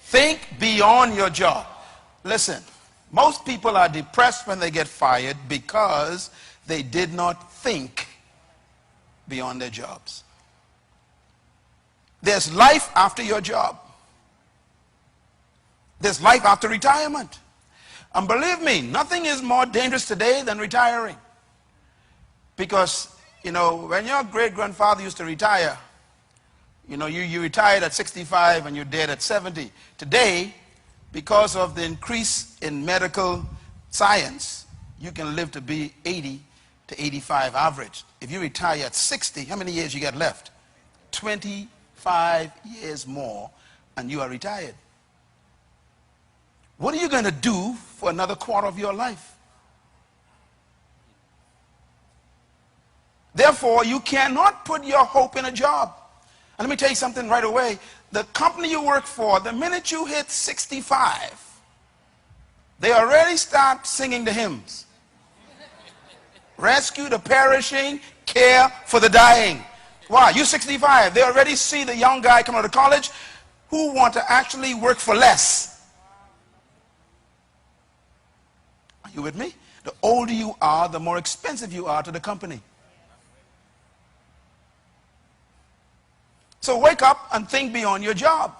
Think beyond your job. Listen, most people are depressed when they get fired because they did not think beyond their jobs. There's life after your job. There's life after retirement. And believe me, nothing is more dangerous today than retiring. Because, you know, when your great-grandfather used to retire, you know, you retired at 65 and you're dead at 70. Today, because of the increase in medical science, you can live to be 80 to 85 average. If you retire at 60, how many years you got left? 25 years more and you are retired. What are you going to do for another quarter of your life? Therefore, you cannot put your hope in a job. And let me tell you something right away. The company you work for, the minute you hit 65, they already start singing the hymns. Rescue the perishing, care for the dying. Why? You're 65. They already see the young guy coming out of college who want to actually work for less. Are you with me? The older you are, the more expensive you are to the company. So wake up and think beyond your job.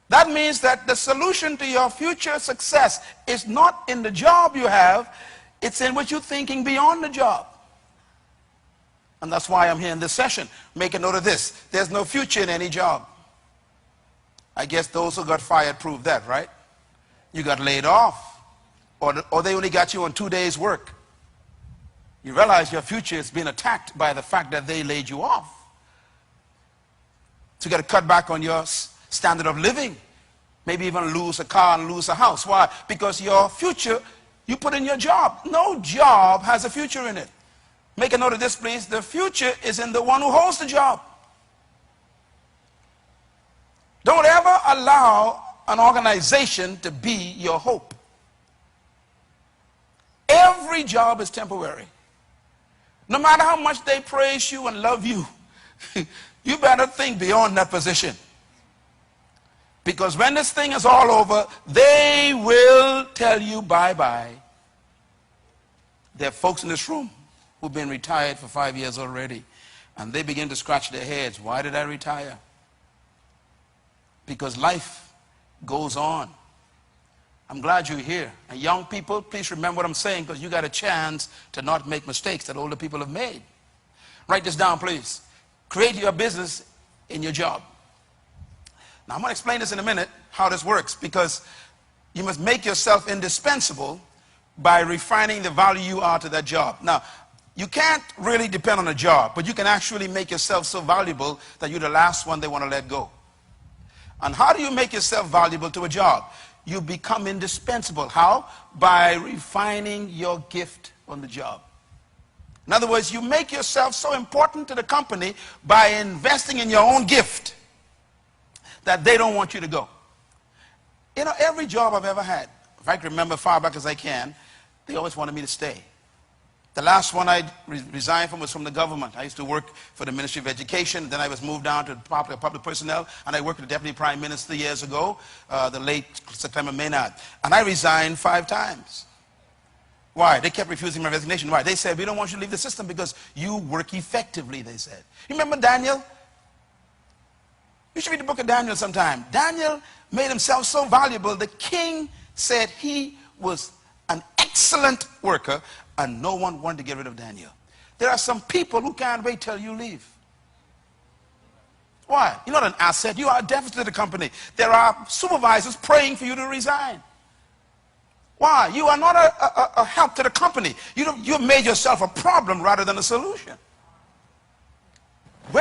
That means that the solution to your future success is not in the job you have, it's in what you're thinking beyond the job. And that's why I'm here in this session. Make a note of this. There's no future in any job. I guess those who got fired prove that, right? You got laid off. Or they only got you on 2 days' work. You realize your future is being attacked by the fact that they laid you off. So you got to cut back on your standard of living. Maybe even lose a car and lose a house. Why? Because your future, you put in your job. No job has a future in it. Make a note of this, please. The future is in the one who holds the job. Don't ever allow an organization to be your hope. Every job is temporary. No matter how much they praise you and love you, you better think beyond that position. Because when this thing is all over, they will tell you bye-bye. There are folks in this room who've been retired for 5 years already. And they begin to scratch their heads. Why did I retire? Because life goes on. I'm glad you're here. And young people, please remember what I'm saying, because you got a chance to not make mistakes that older people have made. Write this down, please. Create your business in your job. Now, I'm going to explain this in a minute, how this works, because you must make yourself indispensable by refining the value you are to that job. Now, you can't really depend on a job, but you can actually make yourself so valuable that you're the last one they want to let go. And how do you make yourself valuable to a job? You become indispensable. How? By refining your gift on the job. In other words, you make yourself so important to the company by investing in your own gift that they don't want you to go. You know, every job I've ever had, if I can remember far back as I can, they always wanted me to stay. The last one I resigned from was from the government. I used to work for the Ministry of Education. Then I was moved down to public personnel, and I worked with the Deputy Prime Minister years ago, the late September Maynard. And I resigned 5 times. Why? They kept refusing my resignation. Why? They said, we don't want you to leave the system because you work effectively, they said. You remember Daniel? You should read the book of Daniel sometime. Daniel made himself so valuable, the king said he was an excellent worker, and no one wanted to get rid of Daniel. There are some people who can't wait till you leave. Why? You're not an asset. You are a deficit to the company. There are supervisors praying for you to resign. Why? You are not a help to the company. You've made yourself a problem rather than a solution.